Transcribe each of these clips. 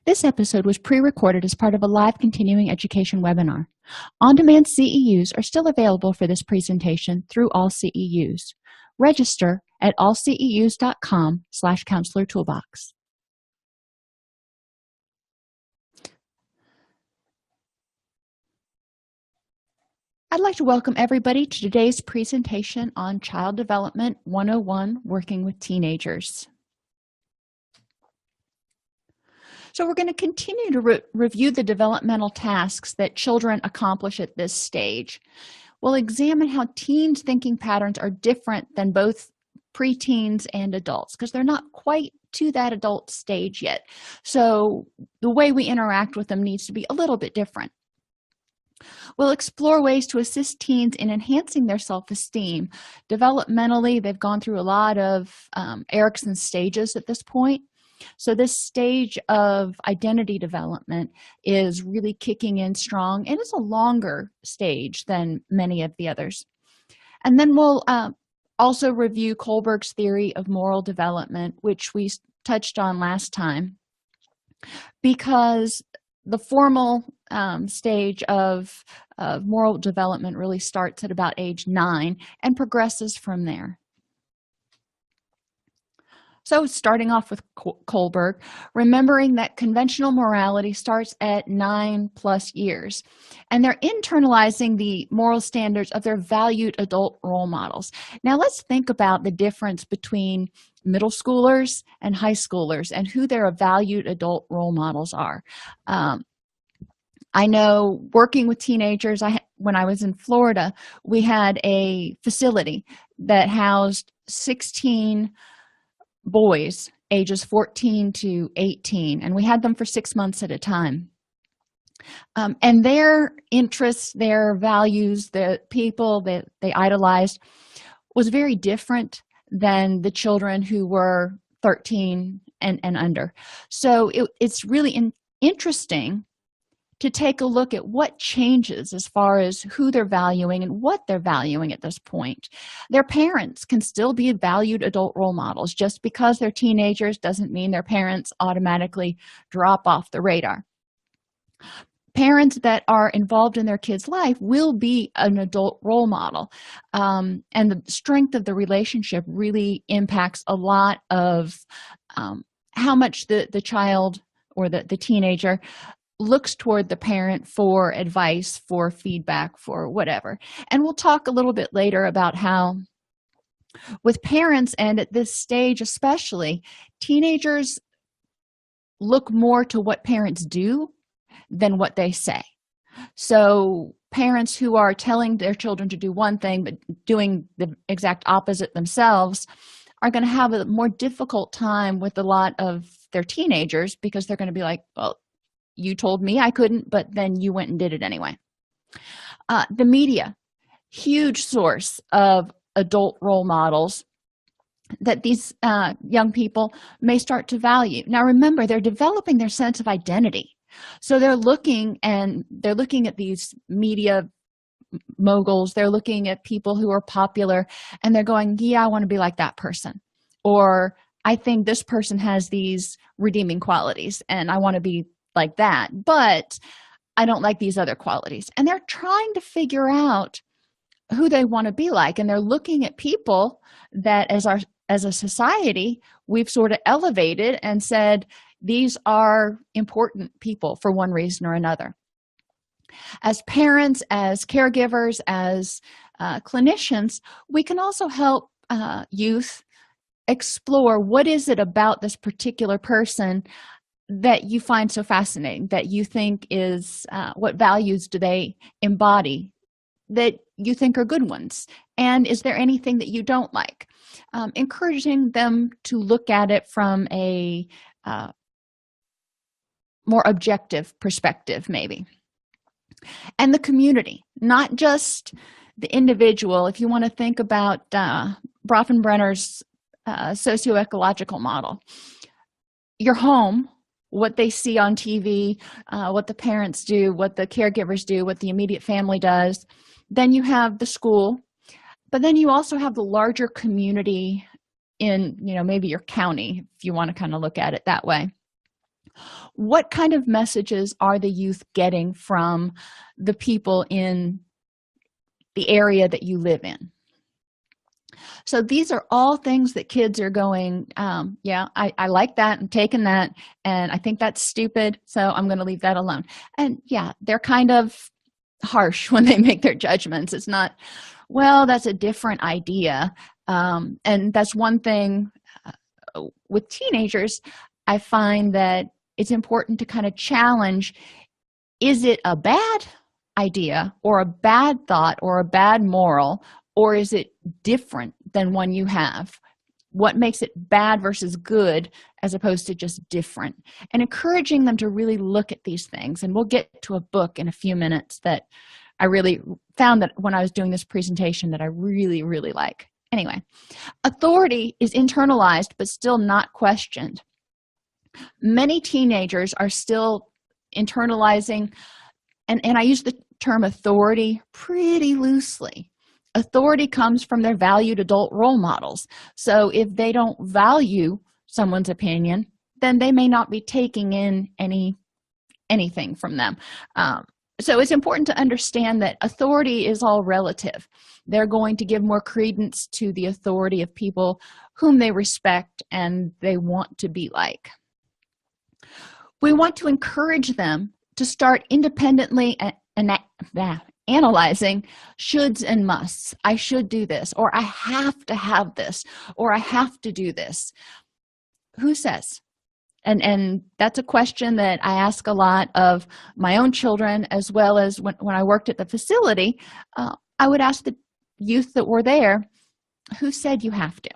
This episode was pre-recorded as part of a live continuing education webinar. On-demand CEUs are still available for this presentation through AllCEUs. Register at allceus.com/counselor toolbox. I'd like to welcome everybody to today's presentation on Child Development 101, Working with Teenagers. So we're going to continue to review the developmental tasks that children accomplish at this stage. We'll examine how teens' thinking patterns are different than both preteens and adults because they're not quite to that adult stage yet. So the way we interact with them needs to be a little bit different. We'll explore ways to assist teens in enhancing their self-esteem. Developmentally, they've gone through a lot of Erikson stages at this point. So this stage of identity development is really kicking in strong, and it's a longer stage than many of the others. And then we'll also review Kholberg's theory of moral development, which we touched on last time, because the formal stage of moral development really starts at about age 9 and progresses from there. So starting off with Kholberg, remembering that conventional morality starts at 9+ years, and they're internalizing the moral standards of their valued adult role models. Now let's think about the difference between middle schoolers and high schoolers and who their valued adult role models are. I know working with teenagers, when I was in Florida, we had a facility that housed 16 boys ages 14 to 18, and we had them for 6 months at a time. And their interests, their values, the people that they idolized was very different than the children who were 13 and under. So it's really interesting to take a look at what changes as far as who they're valuing and what they're valuing at this point. Their parents can still be valued adult role models. Just because they're teenagers doesn't mean their parents automatically drop off the radar. Parents that are involved in their kids' life will be an adult role model. And the strength of the relationship really impacts a lot of how much the child or the teenager looks toward the parent for advice, for feedback, for whatever. And we'll talk a little bit later about how with parents, and at this stage especially, teenagers look more to what parents do than what they say. So parents who are telling their children to do one thing but doing the exact opposite themselves are going to have a more difficult time with a lot of their teenagers because they're going to be like, well, you told me I couldn't, but then you went and did it anyway. The media, huge source of adult role models that these young people may start to value. Now remember, they're developing their sense of identity. So they're looking at these media moguls, they're looking at people who are popular, and they're going, yeah, I want to be like that person. Or I think this person has these redeeming qualities and I want to be like that, but I don't like these other qualities. And they're trying to figure out who they want to be like, and they're looking at people that as a society we've sort of elevated and said these are important people for one reason or another. As parents, as caregivers, as clinicians, we can also help youth explore what is it about this particular person that you find so fascinating, that you think is what values do they embody that you think are good ones, and is there anything that you don't like? Encouraging them to look at it from a more objective perspective, maybe. And the community, not just the individual. If you want to think about Brofenbrenner's socioecological model, your home, what they see on TV, what the parents do, what the caregivers do, what the immediate family does. Then you have the school, but then you also have the larger community in, maybe your county, if you want to kind of look at it that way. What kind of messages are the youth getting from the people in the area that you live in? So these are all things that kids are going, yeah, I like that, I'm taking that, and I think that's stupid, so I'm going to leave that alone. And yeah, they're kind of harsh when they make their judgments. It's not, well, that's a different idea. And that's one thing with teenagers. I find that it's important to kind of challenge, is it a bad idea or a bad thought or a bad moral, or is it different than one you have? What makes it bad versus good as opposed to just different? And encouraging them to really look at these things. And we'll get to a book in a few minutes that I really found that when I was doing this presentation that I really, really like. Anyway, authority is internalized but still not questioned. Many teenagers are still internalizing, and I use the term authority pretty loosely. Authority comes from their valued adult role models. So if they don't value someone's opinion, then they may not be taking in anything from them. So it's important to understand that authority is all relative. They're going to give more credence to the authority of people whom they respect and they want to be like. We want to encourage them to start independently analyzing shoulds and musts. I should do this, or I have to have this, or I have to do this. Who says? And that's a question that I ask a lot of my own children, as well as when I worked at the facility. I would ask the youth that were there, who said you have to?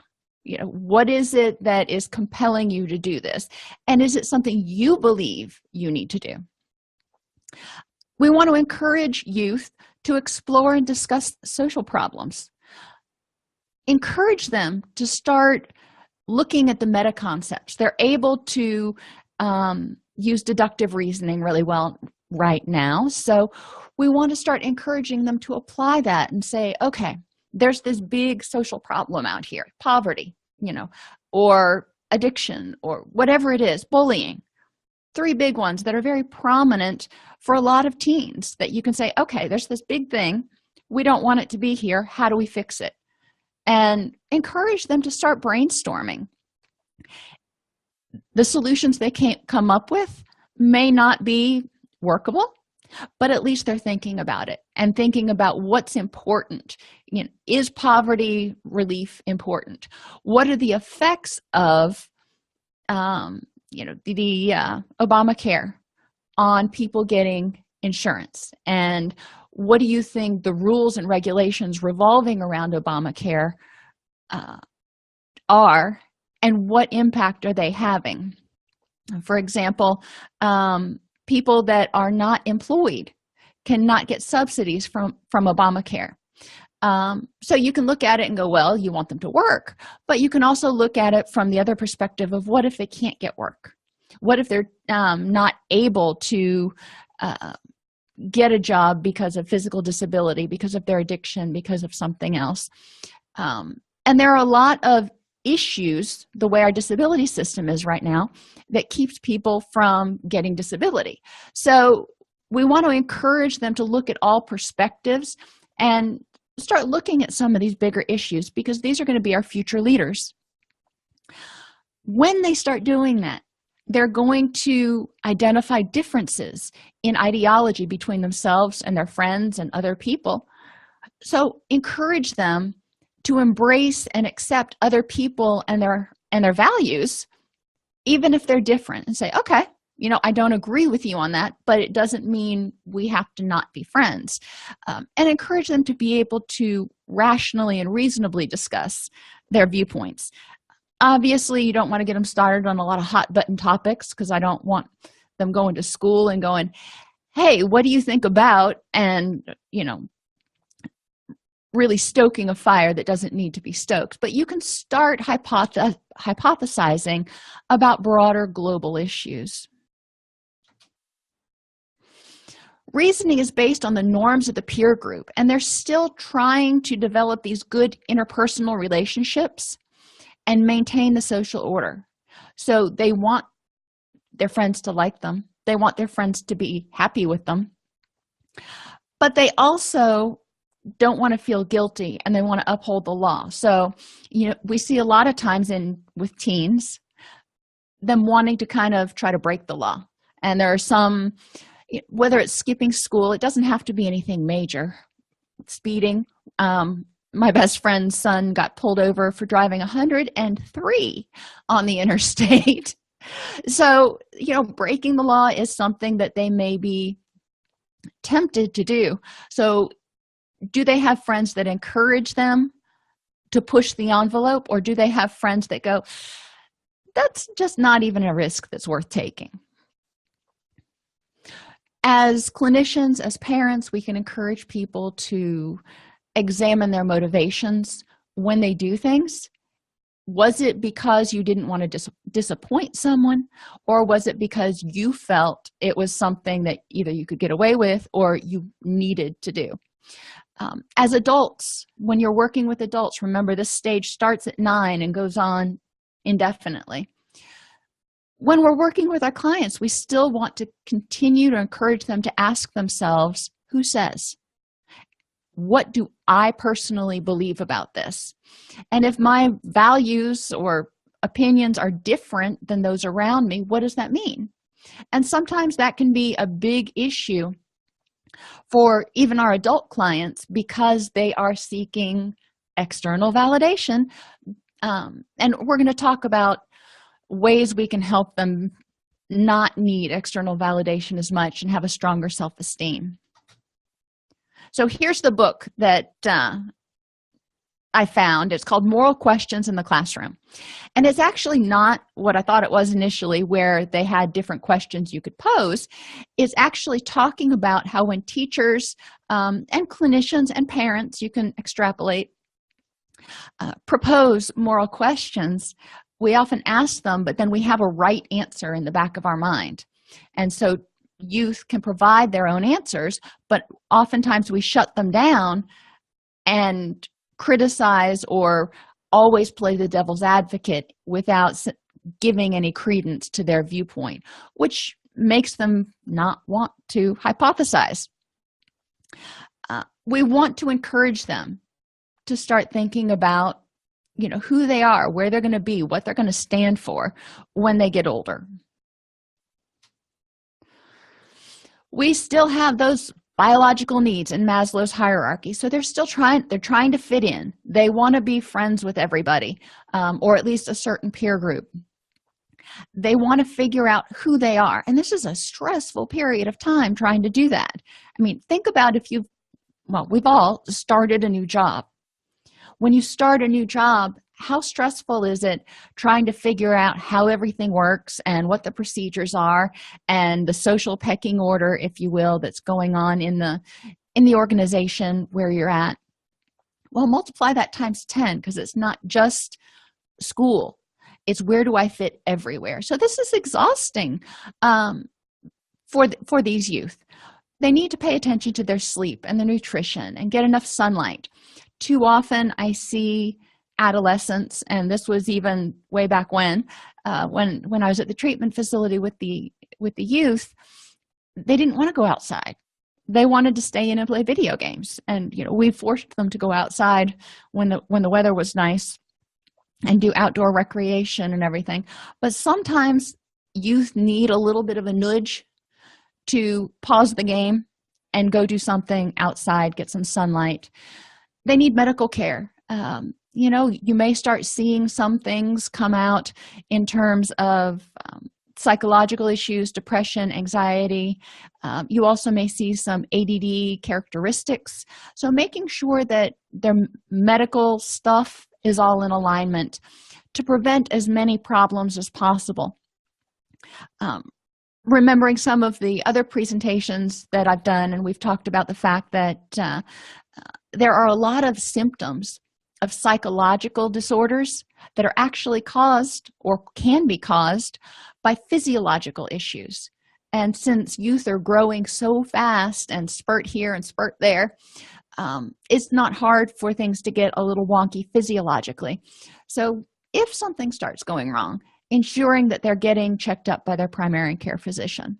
You know, what is it that is compelling you to do this? And is it something you believe you need to do? We want to encourage youth to explore and discuss social problems. Encourage them to start looking at the meta concepts. They're able to use deductive reasoning really well right now. So we want to start encouraging them to apply that and say, okay, there's this big social problem out here, poverty, or addiction, or whatever it is, bullying. 3 big ones that are very prominent for a lot of teens that you can say, okay, there's this big thing. We don't want it to be here. How do we fix it? And encourage them to start brainstorming. The solutions they can't come up with may not be workable, but at least they're thinking about it and thinking about what's important. Is poverty relief important? What are the effects of the Obamacare on people getting insurance? And what do you think the rules and regulations revolving around Obamacare are, and what impact are they having? For example, people that are not employed cannot get subsidies from Obamacare. So you can look at it and go, well, you want them to work, but you can also look at it from the other perspective of what if they can't get work? What if they're not able to get a job because of physical disability, because of their addiction, because of something else? And there are a lot of issues, the way our disability system is right now, that keeps people from getting disability. So we want to encourage them to look at all perspectives and start looking at some of these bigger issues, because these are going to be our future leaders. When they start doing that, they're going to identify differences in ideology between themselves and their friends and other people. So encourage them to embrace and accept other people and their values, even if they're different, and say, okay, I don't agree with you on that, but it doesn't mean we have to not be friends. And encourage them to be able to rationally and reasonably discuss their viewpoints. Obviously, you don't want to get them started on a lot of hot button topics, because I don't want them going to school and going, hey, what do you think about, and really stoking a fire that doesn't need to be stoked. But you can start hypothesizing about broader global issues. Reasoning is based on the norms of the peer group, and they're still trying to develop these good interpersonal relationships and maintain the social order. So they want their friends to like them. They want their friends to be happy with them. But they also don't want to feel guilty, and they want to uphold the law. So, we see a lot of times with teens, them wanting to kind of try to break the law. And there are some, whether it's skipping school, it doesn't have to be anything major. Speeding. My best friend's son got pulled over for driving 103 on the interstate. So, breaking the law is something that they may be tempted to do. So, do they have friends that encourage them to push the envelope, or do they have friends that go, that's just not even a risk that's worth taking? As clinicians, as parents, we can encourage people to examine their motivations when they do things. Was it because you didn't want to disappoint someone, or was it because you felt it was something that either you could get away with or you needed to do? As adults, when you're working with adults, remember this stage starts at 9 and goes on indefinitely. When we're working with our clients, we still want to continue to encourage them to ask themselves, who says? What do I personally believe about this? And if my values or opinions are different than those around me, what does that mean? And sometimes that can be a big issue for even our adult clients, because they are seeking external validation. And we're going to talk about ways we can help them not need external validation as much and have a stronger self-esteem. So here's the book that I found. It's called Moral Questions in the Classroom. And it's actually not what I thought it was initially, where they had different questions you could pose. It's actually talking about how when teachers and clinicians and parents, you can extrapolate, propose moral questions, we often ask them, but then we have a right answer in the back of our mind. And so youth can provide their own answers, but oftentimes we shut them down and criticize or always play the devil's advocate without giving any credence to their viewpoint, which makes them not want to hypothesize. We want to encourage them to start thinking about, who they are, where they're going to be, what they're going to stand for when they get older. We still have those biological needs in Maslow's hierarchy, so they're trying to fit in. They want to be friends with everybody, or at least a certain peer group. They want to figure out who they are, and this is a stressful period of time trying to do that. I mean, think about if we've all started a new job. When you start a new job, how stressful is it trying to figure out how everything works and what the procedures are and the social pecking order, if you will, that's going on in the organization where you're at? Well, multiply that times 10, because it's not just school. It's where do I fit everywhere? So this is exhausting for these youth. They need to pay attention to their sleep and their nutrition and get enough sunlight. Too often I see adolescents, and this was even way back when I was at the treatment facility with the youth, they didn't want to go outside. They wanted to stay in and play video games. And we forced them to go outside when the weather was nice and do outdoor recreation and everything. But sometimes youth need a little bit of a nudge to pause the game and go do something outside, get some sunlight. They need medical care. You may start seeing some things come out in terms of psychological issues, depression, anxiety. You also may see some ADD characteristics. So making sure that their medical stuff is all in alignment to prevent as many problems as possible. Remembering some of the other presentations that I've done, and we've talked about the fact that there are a lot of symptoms of psychological disorders that are actually caused or can be caused by physiological issues. And since youth are growing so fast and spurt here and spurt there, it's not hard for things to get a little wonky physiologically. So if something starts going wrong, ensuring that they're getting checked up by their primary care physician,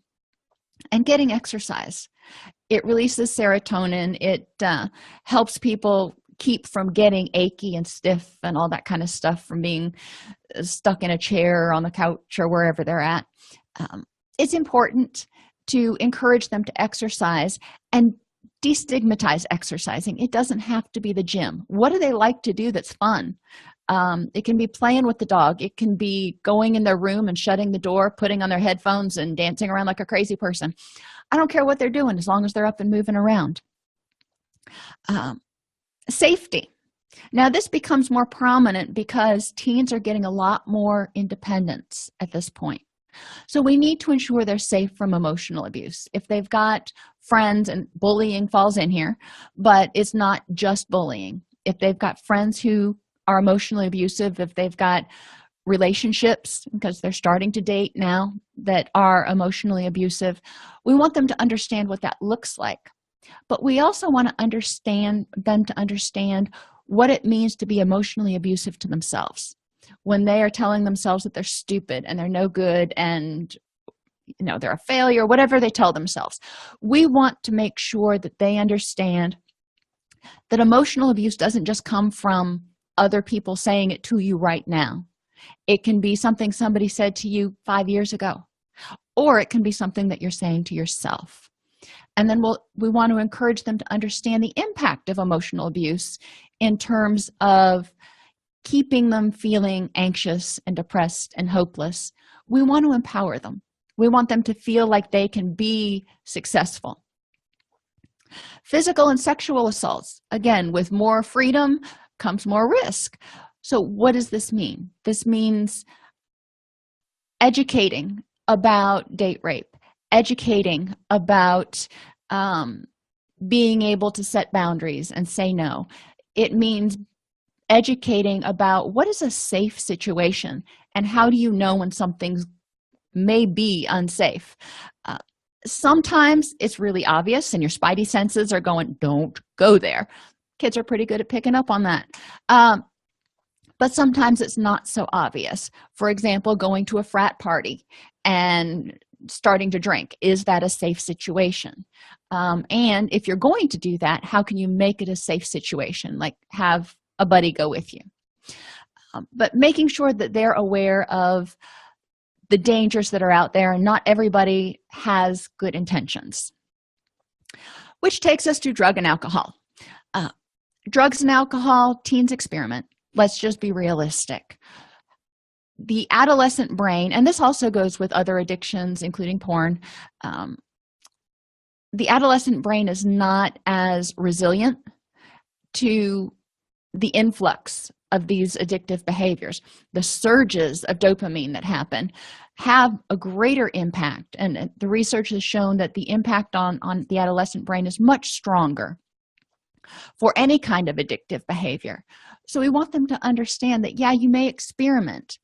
and getting exercise. It releases serotonin. It helps people keep from getting achy and stiff and all that kind of stuff from being stuck in a chair or on the couch or wherever they're at. It's important to encourage them to exercise and destigmatize exercising. It doesn't have to be the gym. What do they like to do that's fun? It can be playing with the dog. It can be going in their room and shutting the door, putting on their headphones and dancing around like a crazy person. I don't care what they're doing as long as they're up and moving around. Safety. Now, this becomes more prominent because teens are getting a lot more independence at this point. So we need to ensure they're safe from emotional abuse. If they've got friends, and bullying falls in here, but it's not just bullying. If they've got friends who are emotionally abusive, if they've got relationships, because they're starting to date now, that are emotionally abusive, we want them to understand what that looks like. But we also want to understand what it means to be emotionally abusive to themselves when they are telling themselves that they're stupid and they're no good and they're a failure, whatever they tell themselves. We want to make sure that they understand that emotional abuse doesn't just come from other people saying it to you right now. It can be something somebody said to you 5 years ago, or it can be something that you're saying to yourself. And then we want to encourage them to understand the impact of emotional abuse in terms of keeping them feeling anxious and depressed and hopeless. We want to empower them. We want them to feel like they can be successful. Physical and sexual assaults. Again, with more freedom comes more risk. So what does this mean? This means educating about date rape, educating about being able to set boundaries and say no. It means educating about what is a safe situation and how do you know when something's may be unsafe. Sometimes it's really obvious and your spidey senses are going, don't go there. Kids are pretty good at picking up on that. But sometimes it's not so obvious. For example, going to a frat party and starting to drink. Is that a safe situation? And if you're going to do that, how can you make it a safe situation? Like have a buddy go with you. But making sure that they're aware of the dangers that are out there, and not everybody has good intentions. Which takes us to drug and alcohol. Drugs and alcohol, teens experiment. Let's just be realistic. The adolescent brain, and this also goes with other addictions, including porn, the adolescent brain is not as resilient to the influx of these addictive behaviors. The surges of dopamine that happen have a greater impact, and the research has shown that the impact on the adolescent brain is much stronger for any kind of addictive behavior. So we want them to understand that, yeah, you may experiment,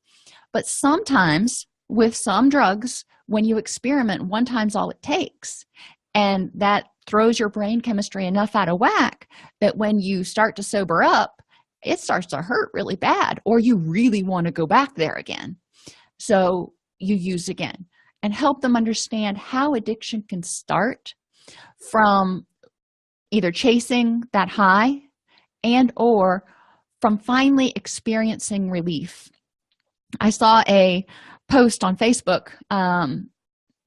but sometimes with some drugs, when you experiment, one time's all it takes. And that throws your brain chemistry enough out of whack that when you start to sober up, it starts to hurt really bad, or you really want to go back there again. So you use again, and help them understand how addiction can start from either chasing that high and or from finally experiencing relief. I saw a post on Facebook a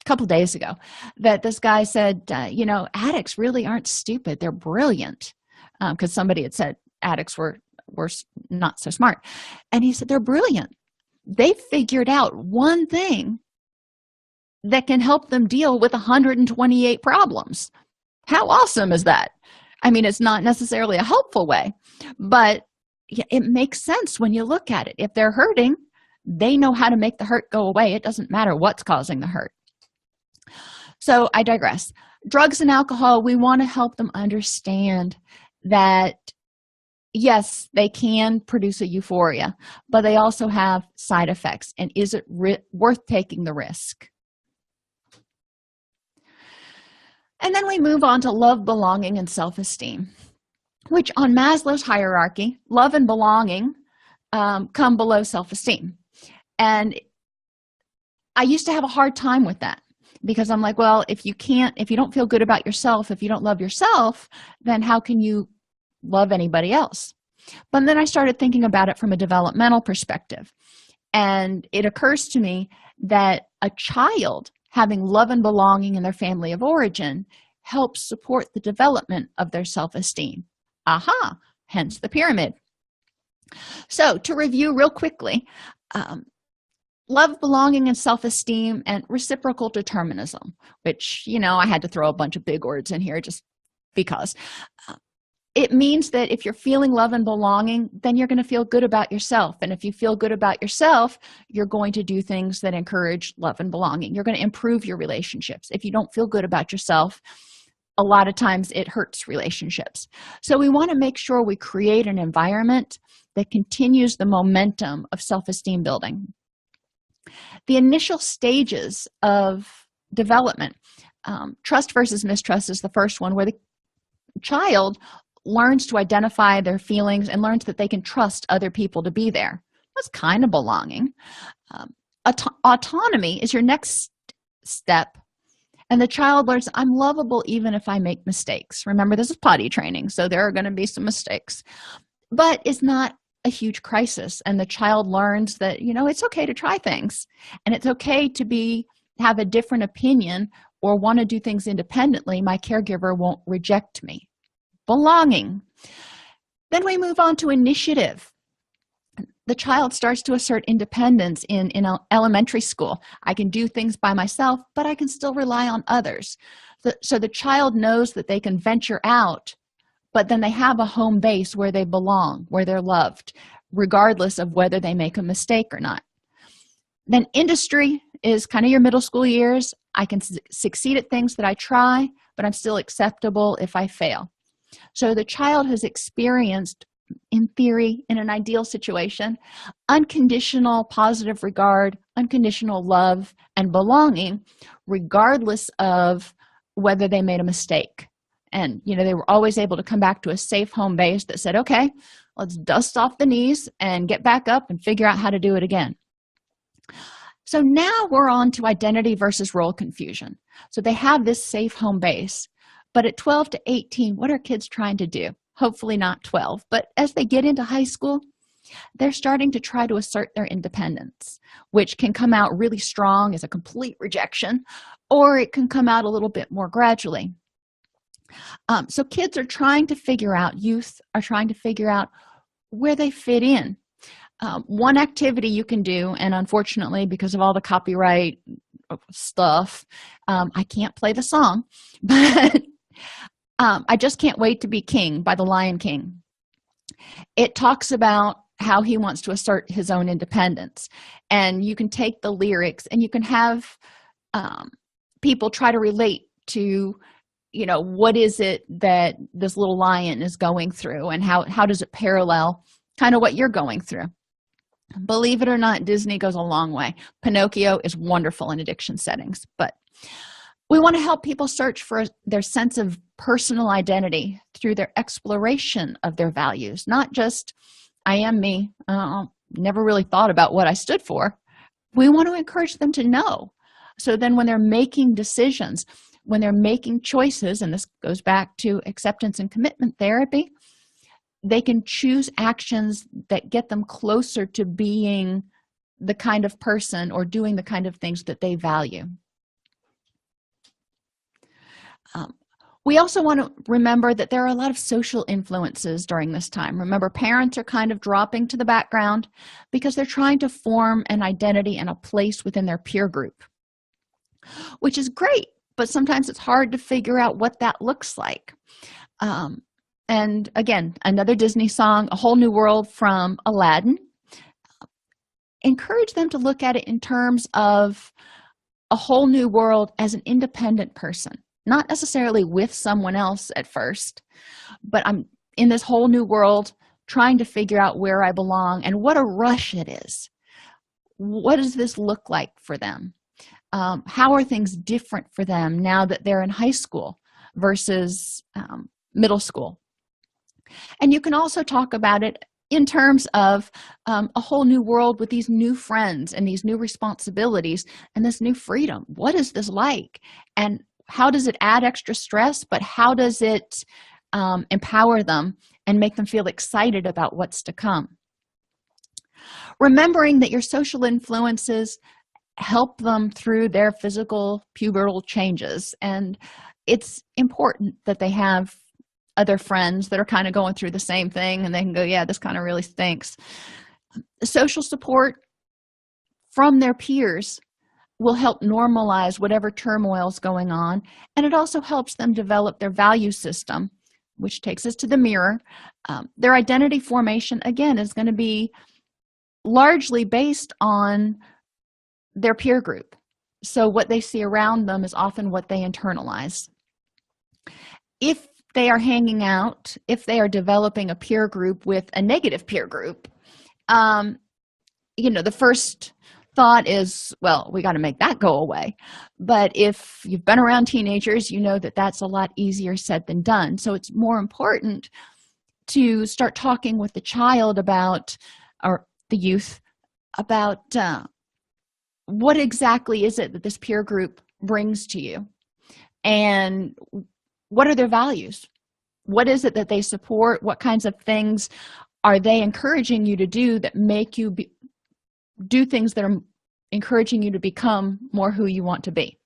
couple days ago that this guy said, addicts really aren't stupid. They're brilliant, because somebody had said addicts were not so smart. And he said, they're brilliant. They figured out one thing that can help them deal with 128 problems. How awesome is that? I mean, it's not necessarily a helpful way, but it makes sense when you look at it. If they're hurting, they know how to make the hurt go away. It doesn't matter what's causing the hurt. So I digress. Drugs and alcohol, we want to help them understand that yes, they can produce a euphoria, but they also have side effects. And is it worth taking the risk? And then we move on to love, belonging, and self-esteem, which on Maslow's hierarchy, love and belonging come below self-esteem. And I used to have a hard time with that because I'm like, well, if you don't feel good about yourself, if you don't love yourself, then how can you love anybody else? But then I started thinking about it from a developmental perspective. And it occurs to me that a child having love and belonging in their family of origin helps support the development of their self-esteem. Aha, hence the pyramid. So to review real quickly, love, belonging, and self-esteem, and reciprocal determinism, which, I had to throw a bunch of big words in here just because. It means that if you're feeling love and belonging, then you're going to feel good about yourself. And if you feel good about yourself, you're going to do things that encourage love and belonging. You're going to improve your relationships. If you don't feel good about yourself, a lot of times it hurts relationships. So we want to make sure we create an environment that continues the momentum of self-esteem building. The initial stages of development, trust versus mistrust is the first one, where the child learns to identify their feelings and learns that they can trust other people to be there. That's kind of belonging. Autonomy is your next step, and the child learns, I'm lovable even if I make mistakes. Remember, this is potty training, so there are going to be some mistakes, but it's not a huge crisis. And the child learns that, it's okay to try things, and it's okay to have a different opinion or want to do things independently. My caregiver won't reject me. Belonging. Then we move on to initiative. The child starts to assert independence in elementary school. I can do things by myself, but I can still rely on others. So the child knows that they can venture out, but then they have a home base where they belong, where they're loved, regardless of whether they make a mistake or not. Then industry is kind of your middle school years. I can succeed at things that I try, but I'm still acceptable if I fail. So the child has experienced, in theory, in an ideal situation, unconditional positive regard, unconditional love, and belonging, regardless of whether they made a mistake. And, they were always able to come back to a safe home base that said, okay, let's dust off the knees and get back up and figure out how to do it again. So now we're on to identity versus role confusion. So they have this safe home base. But at 12 to 18, what are kids trying to do? Hopefully not 12, but as they get into high school, they're starting to try to assert their independence, which can come out really strong as a complete rejection, or it can come out a little bit more gradually. So kids are trying to figure out, youth are trying to figure out where they fit in. One activity you can do, and unfortunately, because of all the copyright stuff, I can't play the song, but I Just Can't Wait to Be King by the Lion King. It talks about how he wants to assert his own independence. And you can take the lyrics and you can have people try to relate to, what is it that this little lion is going through, and how does it parallel kind of what you're going through. Believe it or not, Disney goes a long way. Pinocchio is wonderful in addiction settings, but we want to help people search for their sense of personal identity through their exploration of their values, not just, I am me, never really thought about what I stood for. We want to encourage them to know. So then when they're making decisions, when they're making choices, and this goes back to acceptance and commitment therapy, they can choose actions that get them closer to being the kind of person or doing the kind of things that they value. We also want to remember that there are a lot of social influences during this time. Remember, parents are kind of dropping to the background because they're trying to form an identity and a place within their peer group, which is great, but sometimes it's hard to figure out what that looks like. And again, another Disney song, A Whole New World from Aladdin. Encourage them to look at it in terms of a whole new world as an independent person. Not necessarily with someone else at first, but I'm in this whole new world trying to figure out where I belong and what a rush it is. What does this look like for them? How are things different for them now that they're in high school versus middle school? And you can also talk about it in terms of a whole new world with these new friends and these new responsibilities and this new freedom. What is this like? And how does it add extra stress, but how does it empower them and make them feel excited about what's to come? Remembering that your social influences help them through their physical pubertal changes, and it's important that they have other friends that are kind of going through the same thing, and they can go, yeah, this kind of really stinks. Social support from their peers will help normalize whatever turmoil is going on, and it also helps them develop their value system, which takes us to the mirror. Their identity formation, again, is going to be largely based on their peer group. So what they see around them is often what they internalize. If they are hanging out, if they are developing a peer group with a negative peer group, the first thought is, well, we got to make that go away. But if you've been around teenagers, you know that that's a lot easier said than done. So it's more important to start talking with the child about, or the youth, about what exactly is it that this peer group brings to you, and what are their values? What is it that they support? What kinds of things are they encouraging you to do that make you do things that are encouraging you to become more who you want to be?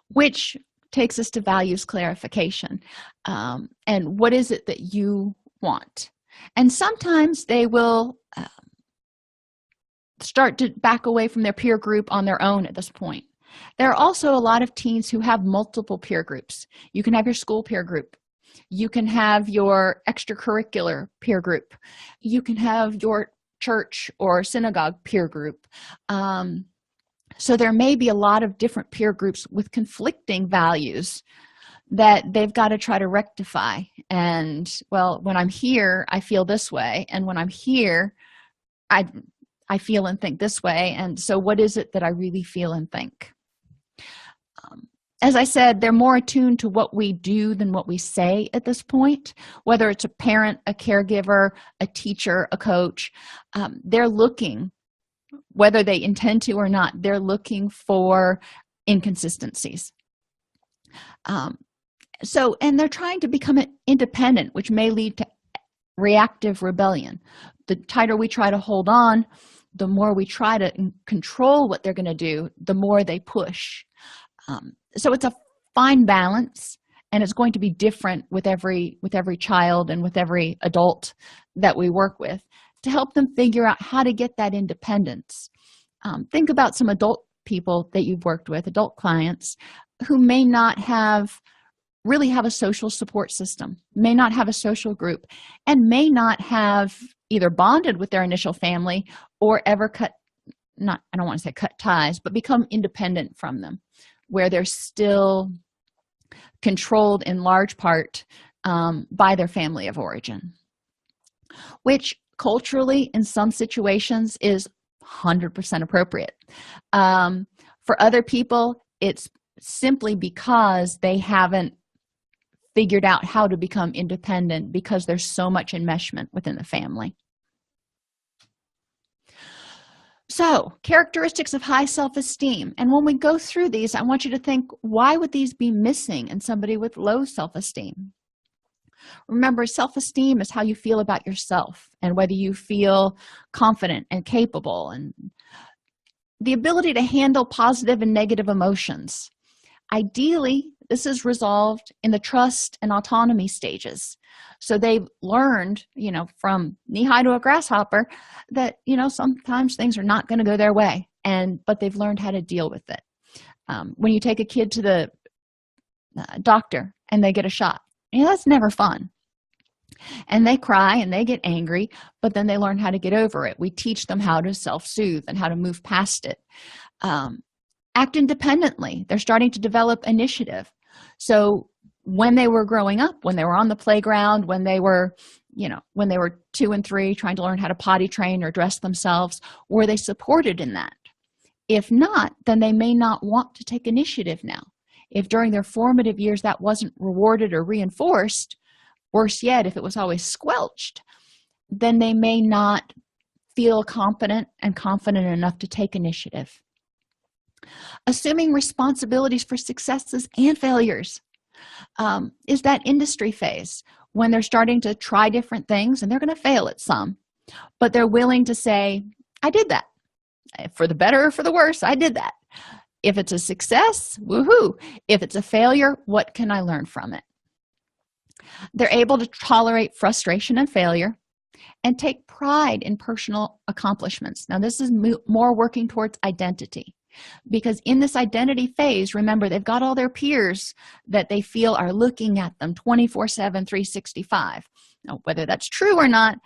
Which takes us to values clarification. And what is it that you want? And sometimes they will start to back away from their peer group on their own at this point. There are also a lot of teens who have multiple peer groups. You can have your school peer group. You can have your extracurricular peer group. You can have your church or synagogue peer group. So there may be a lot of different peer groups with conflicting values that they've got to try to rectify. And, well, when I'm here, I feel this way. And when I'm here, I feel and think this way. And so what is it that I really feel and think? As I said, they're more attuned to what we do than what we say at this point. Whether it's a parent, a caregiver, a teacher, a coach, they're looking, whether they intend to or not, they're looking for inconsistencies. And they're trying to become independent, which may lead to reactive rebellion. The tighter we try to hold on, the more we try to control what they're going to do, the more they push. So it's a fine balance, and it's going to be different with every child and with every adult that we work with to help them figure out how to get that independence. Think about some adult people that you've worked with, adult clients, who may not really have a social support system, may not have a social group, and may not have either bonded with their initial family or ever I don't want to say cut ties, but become independent from them, where they're still controlled in large part by their family of origin, which culturally in some situations is 100% appropriate. For other people, it's simply because they haven't figured out how to become independent because there's so much enmeshment within the family. So, characteristics of high self-esteem. And when we go through these, I want you to think, why would these be missing in somebody with low self-esteem? Remember, self-esteem is how you feel about yourself and whether you feel confident and capable, and the ability to handle positive and negative emotions. Ideally, this is resolved in the trust and autonomy stages. So they've learned, from knee-high to a grasshopper, that, sometimes things are not going to go their way, but they've learned how to deal with it. When you take a kid to the doctor and they get a shot, that's never fun. And they cry and they get angry, but then they learn how to get over it. We teach them how to self-soothe and how to move past it. Act independently. They're starting to develop initiative. So when they were growing up, when they were on the playground, when they were 2 and 3 trying to learn how to potty train or dress themselves, were they supported in that? If not, then they may not want to take initiative now. If during their formative years that wasn't rewarded or reinforced, worse yet, if it was always squelched, then they may not feel competent and confident enough to take initiative. Assuming responsibilities for successes and failures is that industry phase when they're starting to try different things, and they're going to fail at some, but they're willing to say, I did that. For the better or for the worse, I did that. If it's a success, woohoo. If it's a failure, what can I learn from it? They're able to tolerate frustration and failure and take pride in personal accomplishments. Now, this is more working towards identity, because in this identity phase, remember, they've got all their peers that they feel are looking at them 24/7, 365. Now, whether that's true or not,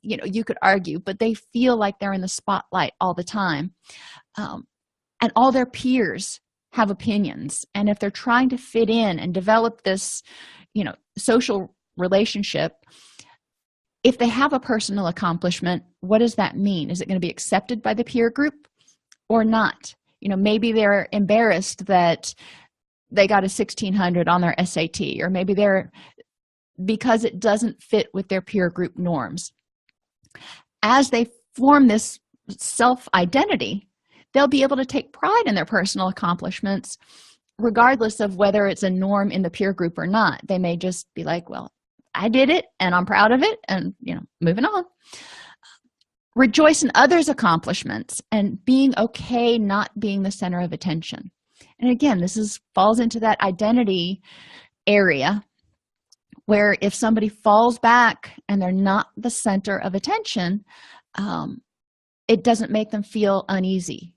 you could argue, but they feel like they're in the spotlight all the time. And all their peers have opinions. And if they're trying to fit in and develop this, social relationship, if they have a personal accomplishment, what does that mean? Is it going to be accepted by the peer group or not? Maybe they're embarrassed that they got a 1600 on their SAT, or maybe because it doesn't fit with their peer group norms. As they form this self-identity, they'll be able to take pride in their personal accomplishments, regardless of whether it's a norm in the peer group or not. They may just be like, well, I did it and I'm proud of it, and moving on. Rejoice in others' accomplishments and being okay not being the center of attention. And again, this falls into that identity area where if somebody falls back and they're not the center of attention, it doesn't make them feel uneasy.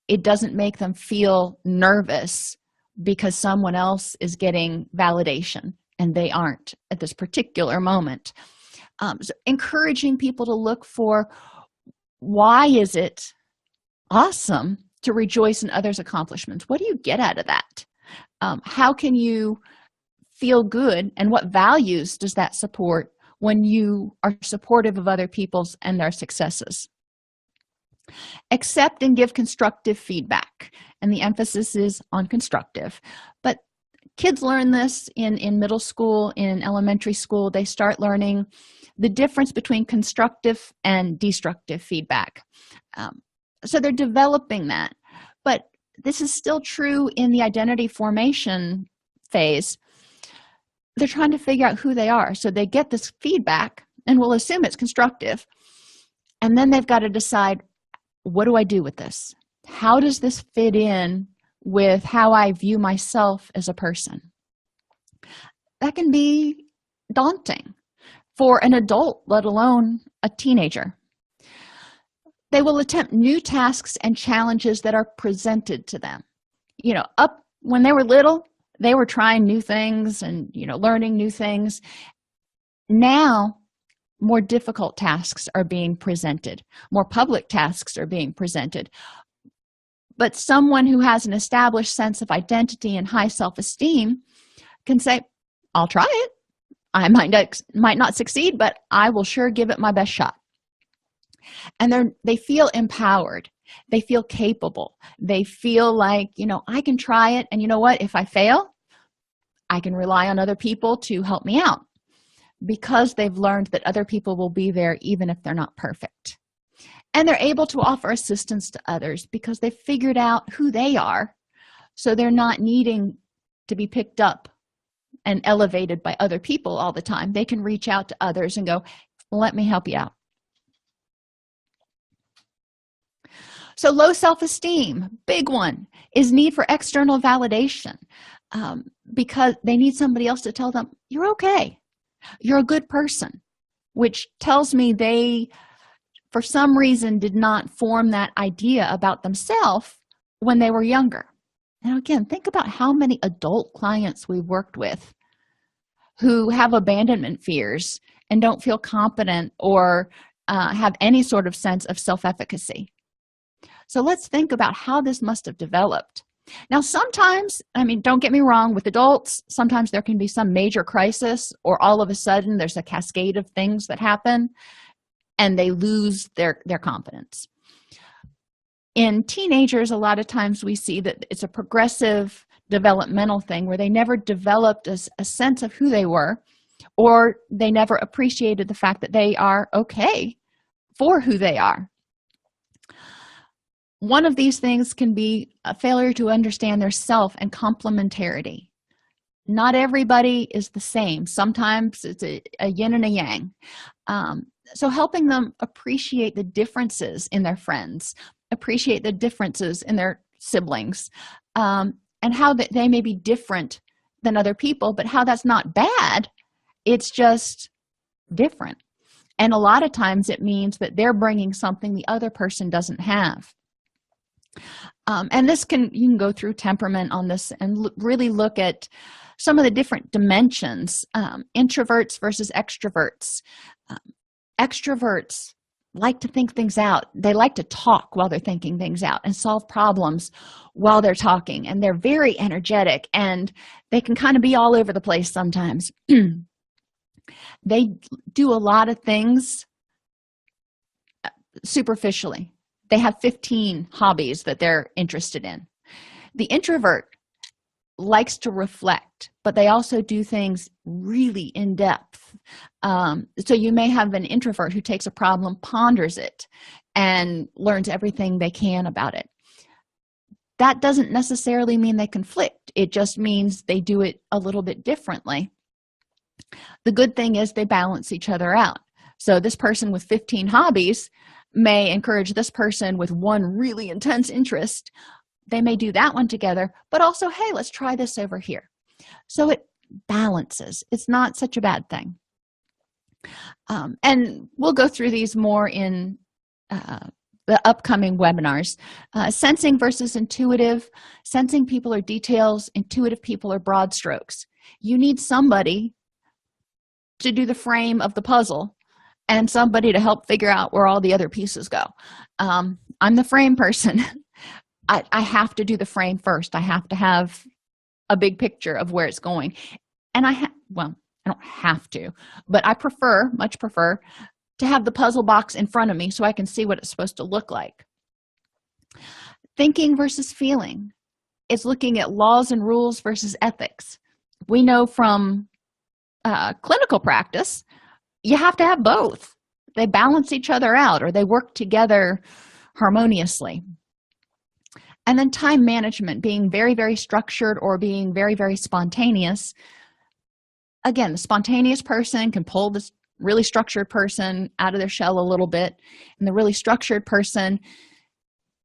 It doesn't make them feel nervous because someone else is getting validation and they aren't at this particular moment. So encouraging people to look for, why is it awesome to rejoice in others' accomplishments? What do you get out of that? How can you feel good, and what values does that support when you are supportive of other people's and their successes? Accept and give constructive feedback, and the emphasis is on constructive. But kids learn this in middle school, in elementary school. They start learning the difference between constructive and destructive feedback. So they're developing that. But this is still true in the identity formation phase. They're trying to figure out who they are. So they get this feedback, and we'll assume it's constructive. And then they've got to decide, what do I do with this? How does this fit in with how I view myself as a person? That can be daunting for an adult, let alone a teenager. They will attempt new tasks and challenges that are presented to them. Up when they were little, they were trying new things and, learning new things. Now, more difficult tasks are being presented. More public tasks are being presented. But someone who has an established sense of identity and high self-esteem can say, I'll try it. I might not succeed, but I will sure give it my best shot. And they feel empowered. They feel capable. They feel like, I can try it. And you know what? If I fail, I can rely on other people to help me out, because they've learned that other people will be there even if they're not perfect. And they're able to offer assistance to others because they've figured out who they are, so they're not needing to be picked up and elevated by other people all the time. They can reach out to others and go, let me help you out. So low self-esteem, big one, is need for external validation, because they need somebody else to tell them, you're okay. You're a good person, which tells me they, for some reason, did not form that idea about themselves when they were younger. Now, again, think about how many adult clients we've worked with who have abandonment fears and don't feel competent or have any sort of sense of self-efficacy. So let's think about how this must have developed. Now, sometimes, don't get me wrong, with adults, sometimes there can be some major crisis, or all of a sudden there's a cascade of things that happen and they lose their confidence. In teenagers, a lot of times we see that it's a progressive developmental thing where they never developed a sense of who they were, or they never appreciated the fact that they are okay for who they are. One of these things can be a failure to understand their self and complementarity. Not everybody is the same. Sometimes it's a yin and a yang. So helping them appreciate the differences in their friends, appreciate the differences in their siblings, and how that they may be different than other people, but how that's not bad. It's just different. And a lot of times it means that they're bringing something the other person doesn't have. And you can go through temperament on this and really look at some of the different dimensions. Introverts versus extroverts. Extroverts like to think things out. They like to talk while they're thinking things out and solve problems while they're talking, and they're very energetic, and they can kind of be all over the place sometimes. They do a lot of things superficially. They have 15 hobbies that they're interested in. The introvert likes to reflect, but they also do things really in depth. So you may have an introvert who takes a problem, ponders it, and learns everything they can about it. That doesn't necessarily mean they conflict. It just means they do it a little bit differently. The good thing is they balance each other out. So this person with 15 hobbies may encourage this person with one really intense interest. They may do that one together, but also, hey, let's try this over here. So it balances. It's not such a bad thing. And we'll go through these more in the upcoming webinars. Sensing versus intuitive. Sensing people are details. Intuitive people are broad strokes. You need somebody to do the frame of the puzzle and somebody to help figure out where all the other pieces go. I'm the frame person. I have to do the frame first. I have to have a big picture of where it's going. And I don't have to, but I much prefer to have the puzzle box in front of me so I can see what it's supposed to look like. Thinking versus feeling. It's looking at laws and rules versus ethics. We know from clinical practice, you have to have both. They balance each other out, or they work together harmoniously. And then time management, being very, very structured or being very, very spontaneous. Again, the spontaneous person can pull this really structured person out of their shell a little bit, and the really structured person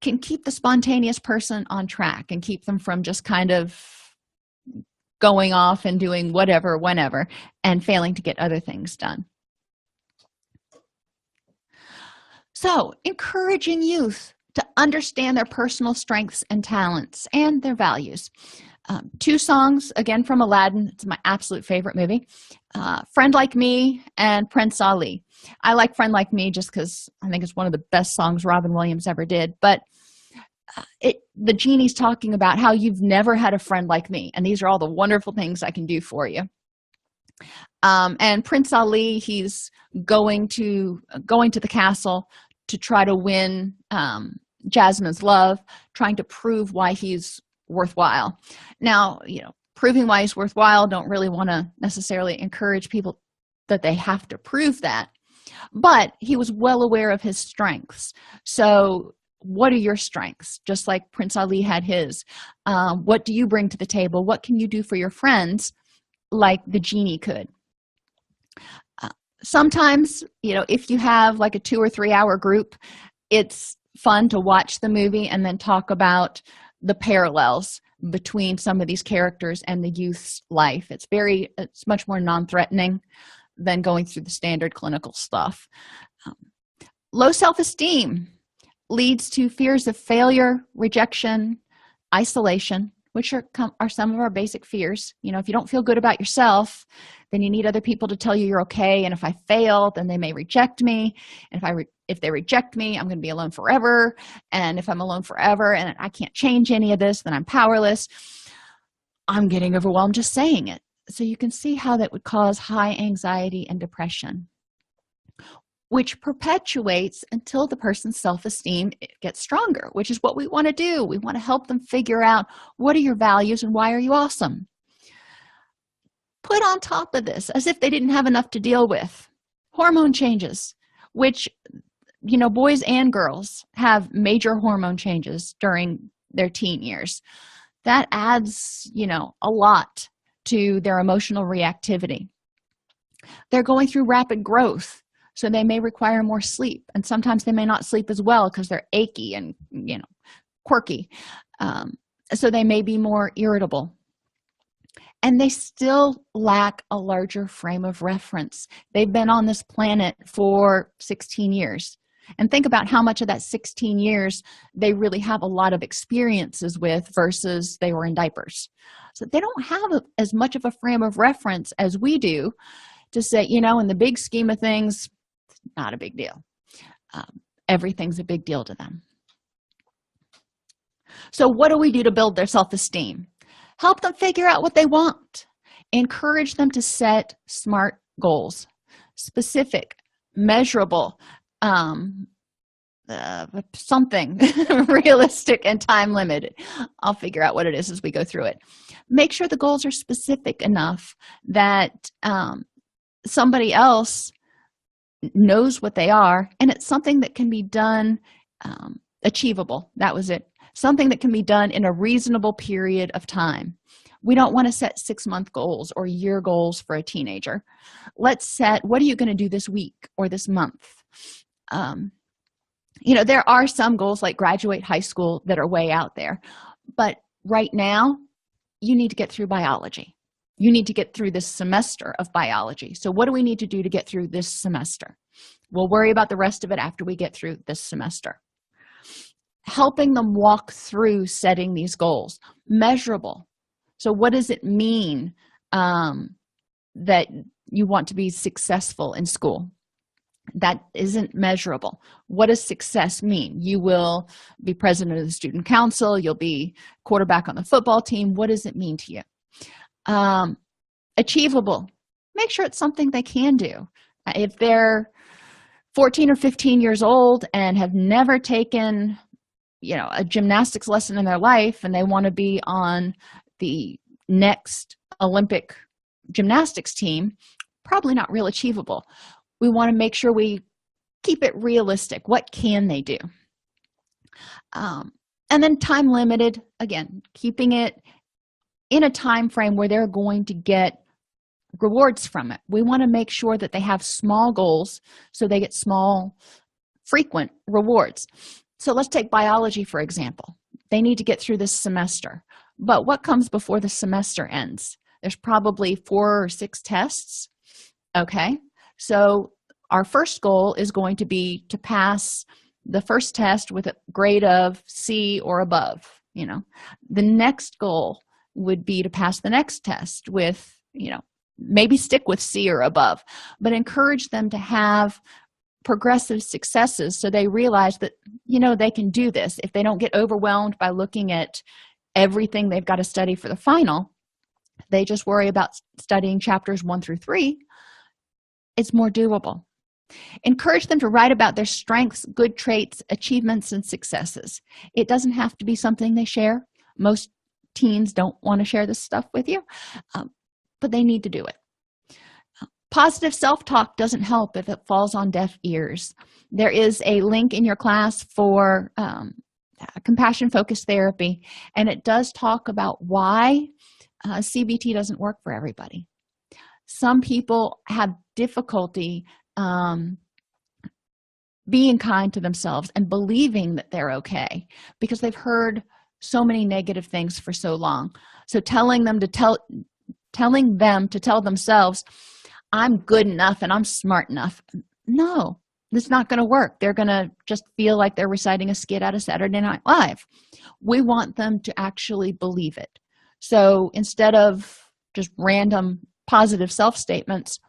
can keep the spontaneous person on track and keep them from just kind of going off and doing whatever, whenever, and failing to get other things done. So, encouraging youth to understand their personal strengths and talents and their values. Two songs, again, from Aladdin. It's my absolute favorite movie. Friend Like Me and Prince Ali. I like Friend Like Me just because I think it's one of the best songs Robin Williams ever did. But the genie's talking about how you've never had a friend like me, and these are all the wonderful things I can do for you. And Prince Ali, he's going to the castle to try to win Jasmine's love, trying to prove why he's worthwhile. Now, proving why he's worthwhile, don't really want to necessarily encourage people that they have to prove that, but he was well aware of his strengths. So what are your strengths? Just like Prince Ali had his. What do you bring to the table? What can you do for your friends like the genie could? Sometimes, if you have like a 2 or 3 hour group, it's fun to watch the movie and then talk about the parallels between some of these characters and the youth's life. It's much more non-threatening than going through the standard clinical stuff. Low self-esteem leads to fears of failure, rejection, isolation, which are some of our basic fears. If you don't feel good about yourself, then you need other people to tell you you're okay. And if I fail, then they may reject me. And if they reject me, I'm going to be alone forever. And if I'm alone forever and I can't change any of this, then I'm powerless. I'm getting overwhelmed just saying it. So you can see how that would cause high anxiety and depression, which perpetuates until the person's self-esteem gets stronger, which is what we want to do. We want to help them figure out, what are your values and why are you awesome? Put on top of this, as if they didn't have enough to deal with, hormone changes, which, boys and girls have major hormone changes during their teen years. That adds, a lot to their emotional reactivity. They're going through rapid growth, so they may require more sleep, and sometimes they may not sleep as well because they're achy and, quirky. So they may be more irritable. And they still lack a larger frame of reference. They've been on this planet for 16 years. And think about how much of that 16 years they really have a lot of experiences with versus they were in diapers. So they don't have as much of a frame of reference as we do to say, in the big scheme of things, it's not a big deal. Everything's a big deal to them. So what do we do to build their self-esteem? Help them figure out what they want. Encourage them to set SMART goals, specific, measurable, something realistic and time limited. I'll figure out what it is as we go through it. Make sure the goals are specific enough that somebody else knows what they are, and it's something that can be done, achievable. That was it. Something that can be done in a reasonable period of time. We don't want to set 6-month goals or year goals for a teenager. Let's set, what are you going to do this week or this month? There are some goals like graduate high school that are way out there. But right now, you need to get through biology. You need to get through this semester of biology. So what do we need to do to get through this semester? We'll worry about the rest of it after we get through this semester. Helping them walk through setting these goals. Measurable. So what does it mean that you want to be successful in school? That isn't measurable. What does success mean? You will be president of the student council. You'll be quarterback on the football team. What does it mean to you? Achievable. Make sure it's something they can do. If they're 14 or 15 years old and have never taken a gymnastics lesson in their life, and they want to be on the next Olympic gymnastics team, probably not real achievable. We want to make sure we keep it realistic. What can they do? And then time limited, again, keeping it in a time frame where they're going to get rewards from it. We want to make sure that they have small goals so they get small, frequent rewards. So let's take biology, for example. They need to get through this semester. But what comes before the semester ends? There's probably 4 or 6 tests. Okay, so our first goal is going to be to pass the first test with a grade of C or above. The next goal would be to pass the next test with, maybe stick with C or above, but encourage them to have progressive successes so they realize that, they can do this. If they don't get overwhelmed by looking at everything they've got to study for the final, they just worry about studying chapters 1 through 3. It's more doable. Encourage them to write about their strengths, good traits, achievements, and successes. It doesn't have to be something they share. Most teens don't want to share this stuff with you, but they need to do it. Positive self-talk doesn't help if it falls on deaf ears. There is a link in your class for compassion-focused therapy, and it does talk about why CBT doesn't work for everybody. Some people have difficulty being kind to themselves and believing that they're okay because they've heard so many negative things for so long. So telling them to tell themselves, I'm good enough and I'm smart enough. No, it's not going to work. They're going to just feel like they're reciting a skit out of Saturday Night Live. We want them to actually believe it. So instead of just random positive self-statements,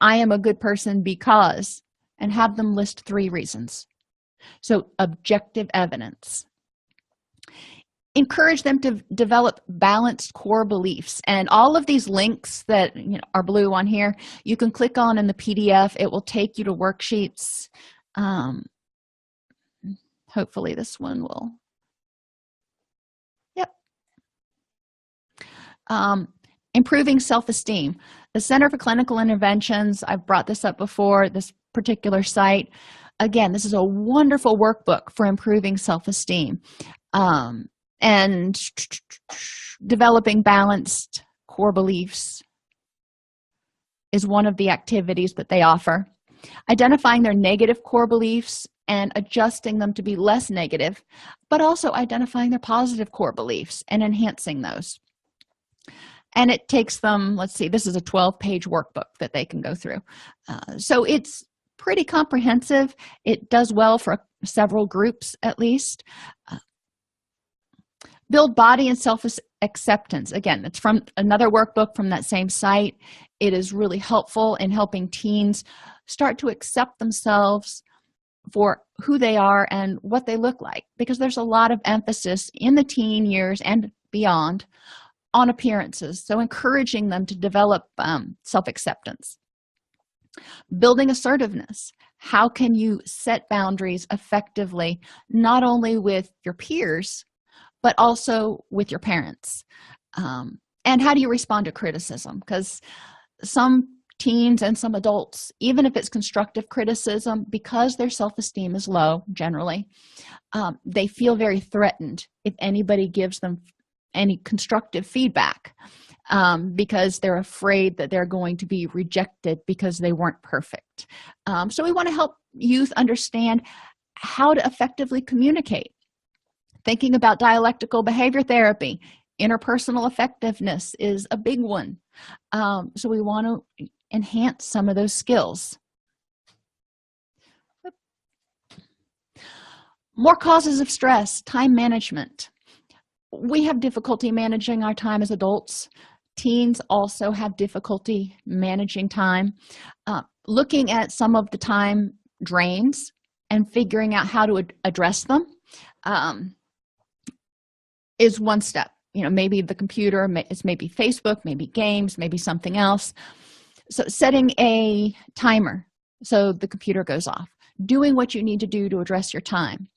I am a good person because, and have them list 3 reasons. So objective evidence. Encourage them to develop balanced core beliefs. And all of these links that are blue on here, you can click on in the PDF. It will take you to worksheets. Hopefully this one will. Yep. Improving self-esteem. The Center for Clinical Interventions, I've brought this up before, this particular site. Again, this is a wonderful workbook for improving self-esteem. And developing balanced core beliefs is one of the activities that they offer. Identifying their negative core beliefs and adjusting them to be less negative, but also identifying their positive core beliefs and enhancing those. And it takes them, let's see, this is a 12-page workbook that they can go through. So it's pretty comprehensive. It does well for several groups at least. Build body and self-acceptance. Again, it's from another workbook from that same site. It is really helpful in helping teens start to accept themselves for who they are and what they look like, because there's a lot of emphasis in the teen years and beyond on appearances. So encouraging them to develop self-acceptance. Building assertiveness. How can you set boundaries effectively, not only with your peers, but also with your parents? And how do you respond to criticism? Because some teens and some adults, even if it's constructive criticism, because their self-esteem is low generally, they feel very threatened if anybody gives them any constructive feedback, because they're afraid that they're going to be rejected because they weren't perfect. So we want to help youth understand how to effectively communicate. Thinking about dialectical behavior therapy, interpersonal effectiveness is a big one. So we want to enhance some of those skills. More causes of stress, time management. We have difficulty managing our time as adults. Teens also have difficulty managing time. Looking at some of the time drains and figuring out how to address them is one step. You know, maybe the computer, it's maybe Facebook, maybe games, maybe something else. So setting a timer so the computer goes off, doing what you need to do to address your time.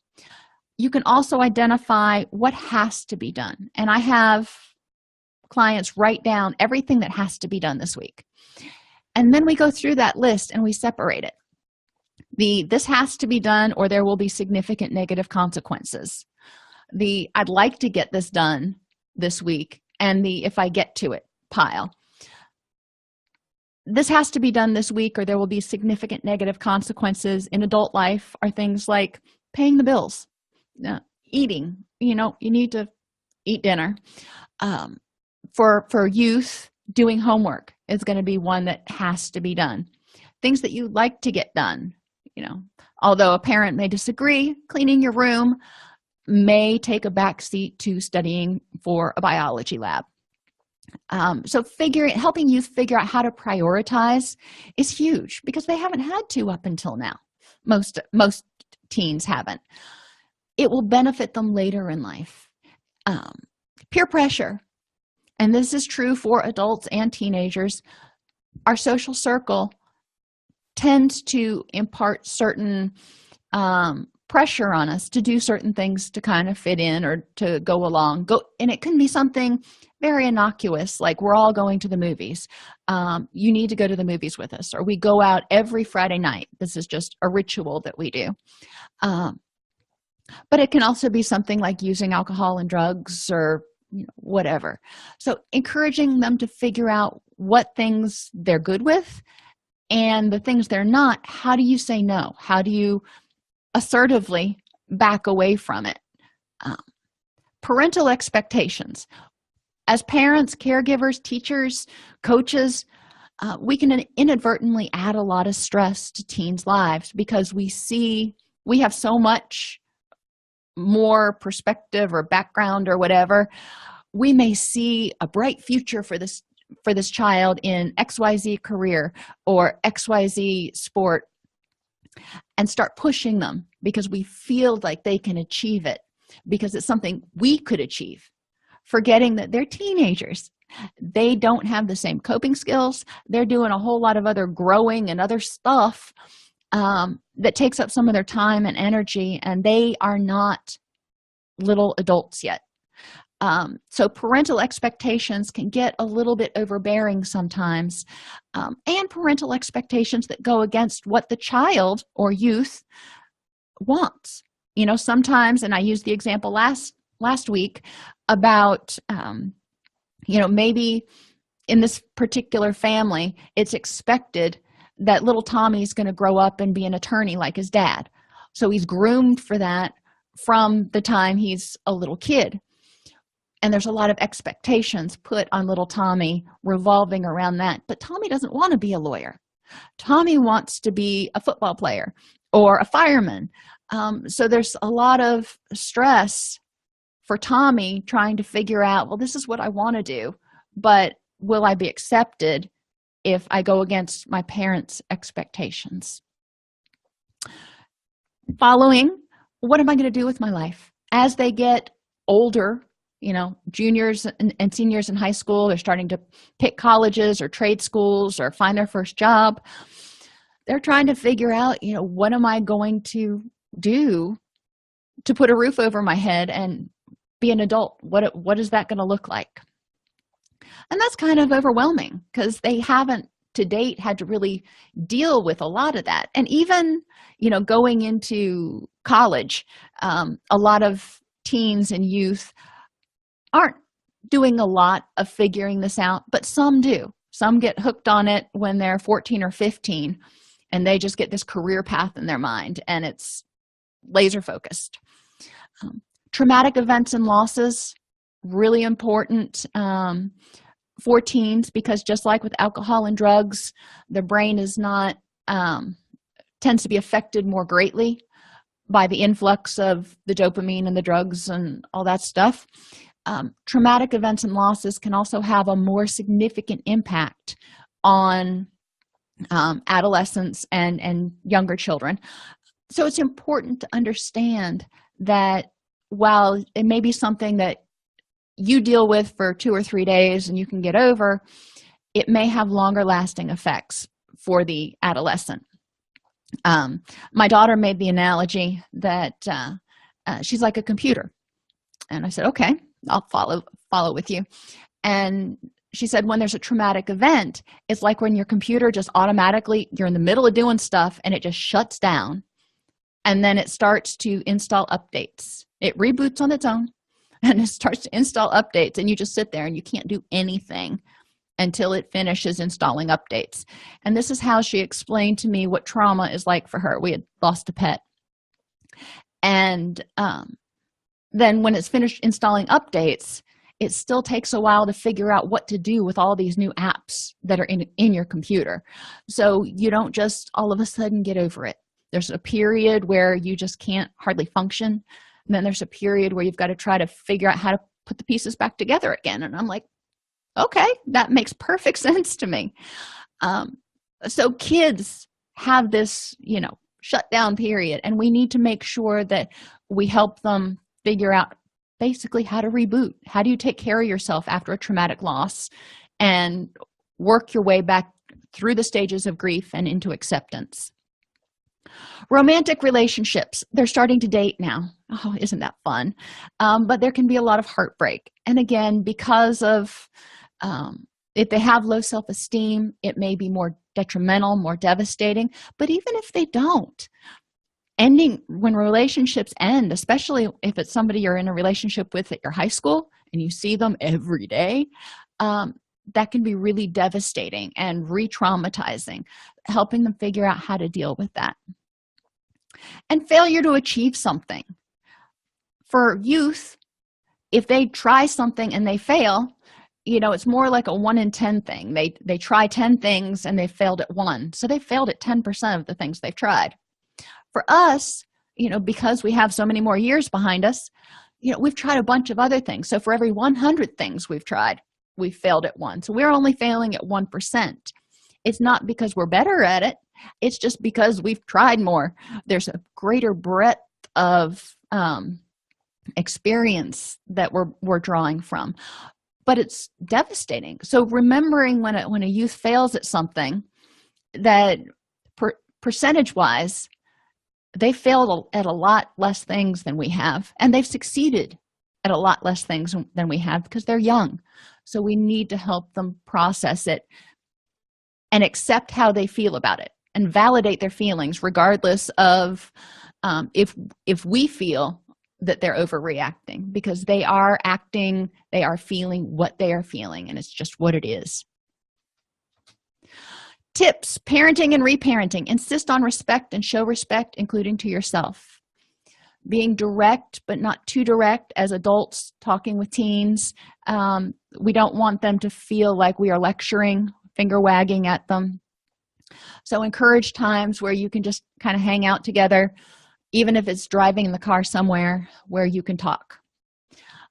You can also identify what has to be done. And I have clients write down everything that has to be done this week. And then we go through that list and we separate it. This has to be done or there will be significant negative consequences. I'd like to get this done this week, and if I get to it pile. This has to be done this week or there will be significant negative consequences in adult life are things like paying the bills, eating, you need to eat dinner. For youth, doing homework is going to be one that has to be done. Things that you like to get done, although a parent may disagree, cleaning your room may take a back seat to studying for a biology lab. So helping youth figure out how to prioritize is huge because they haven't had to up until now. Most teens haven't. It will benefit them later in life. Peer pressure, and this is true for adults and teenagers. Our social circle tends to impart certain pressure on us to do certain things to kind of fit in or to go along. And it can be something very innocuous, like we're all going to the movies. You need to go to the movies with us, or we go out every Friday night. This is just a ritual that we do. But it can also be something like using alcohol and drugs or whatever. So encouraging them to figure out what things they're good with and the things they're not. How do you say no? How do you assertively back away from it? Parental expectations. As parents, caregivers, teachers, coaches, we can inadvertently add a lot of stress to teens' lives because we have so much more perspective or background or whatever. We may see a bright future for this child in XYZ career or XYZ sport and start pushing them because we feel like they can achieve it because it's something we could achieve, forgetting that they're teenagers. They don't have the same coping skills. They're doing a whole lot of other growing and other stuff that takes up some of their time and energy, and they are not little adults yet. So parental expectations can get a little bit overbearing sometimes, and parental expectations that go against what the child or youth wants. Sometimes, and I used the example last week about maybe in this particular family, it's expected that little Tommy's going to grow up and be an attorney like his dad. So he's groomed for that from the time he's a little kid. And there's a lot of expectations put on little Tommy revolving around that. But Tommy doesn't want to be a lawyer. Tommy wants to be a football player or a fireman. So there's a lot of stress for Tommy trying to figure out, well, this is what I want to do, but will I be accepted if I go against my parents' expectations? Following, what am I going to do with my life? As they get older, juniors and seniors in high school, they're starting to pick colleges or trade schools or find their first job. They're trying to figure out, what am I going to do to put a roof over my head and be an adult? What is that going to look like? And that's kind of overwhelming because they haven't to date had to really deal with a lot of that. And even, going into college, a lot of teens and youth aren't doing a lot of figuring this out, but some do. Some get hooked on it when they're 14 or 15, and they just get this career path in their mind, and it's laser focused. Traumatic events and losses, really important for teens, because just like with alcohol and drugs, the brain is not tends to be affected more greatly by the influx of the dopamine and the drugs and all that stuff. Traumatic events and losses can also have a more significant impact on adolescents and younger children. So it's important to understand that while it may be something that you deal with for 2 or 3 days and you can get over, it may have longer lasting effects for the adolescent. My daughter made the analogy that she's like a computer. And I said, okay, I'll follow with you. And she said, when there's a traumatic event, it's like when your computer just automatically, you're in the middle of doing stuff and it just shuts down. And then it starts to install updates. It reboots on its own and it starts to install updates, and you just sit there and you can't do anything until it finishes installing updates. And this is how she explained to me what trauma is like for her. We had lost a pet. And then when it's finished installing updates, it still takes a while to figure out what to do with all these new apps that are in your computer. So you don't just all of a sudden get over it. There's a period where you just can't hardly function. And then there's a period where you've got to try to figure out how to put the pieces back together again. And I'm like, okay, that makes perfect sense to me. So kids have this, shutdown period, and we need to make sure that we help them figure out basically how to reboot. How do you take care of yourself after a traumatic loss and work your way back through the stages of grief and into acceptance? Romantic relationships, they're starting to date now. Oh, isn't that fun? But there can be a lot of heartbreak. And again, because of if they have low self-esteem, it may be more detrimental, more devastating. But even if they don't, when relationships end, especially if it's somebody you're in a relationship with at your high school and you see them every day, that can be really devastating and re-traumatizing, helping them figure out how to deal with that. And failure to achieve something. For youth, if they try something and they fail, it's more like a 1 in 10 thing. They try 10 things and they failed at 1. So they failed at 10% of the things they've tried. For us, because we have so many more years behind us, we've tried a bunch of other things. So for every 100 things we've tried, we've failed at 1. So we're only failing at 1%. It's not because we're better at it. It's just because we've tried more. There's a greater breadth of experience that we're drawing from. But it's devastating. So remembering when a youth fails at something, that percentage-wise, they failed at a lot less things than we have, and they've succeeded at a lot less things than we have because they're young. So we need to help them process it and accept how they feel about it and validate their feelings regardless of if we feel that they're overreacting, because they are acting, they are feeling what they are feeling, and it's just what it is. Tips: parenting and reparenting. Insist on respect and show respect, including to yourself. Being direct but not too direct as adults talking with teens. We don't want them to feel like we are lecturing, finger wagging at them. So encourage times where you can just kind of hang out together, even if it's driving in the car somewhere where you can talk.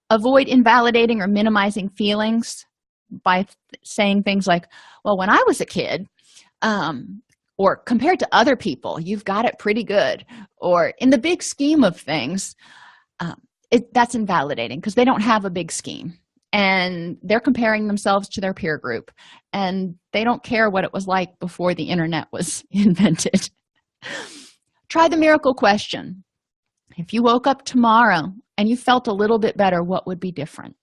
Avoid invalidating or minimizing feelings by saying things like, well, when I was a kid, or compared to other people, you've got it pretty good, or in the big scheme of things. That's invalidating because they don't have a big scheme and they're comparing themselves to their peer group, and they don't care what it was like before the internet was invented. Try the miracle question. If you woke up tomorrow and you felt a little bit better, what would be different?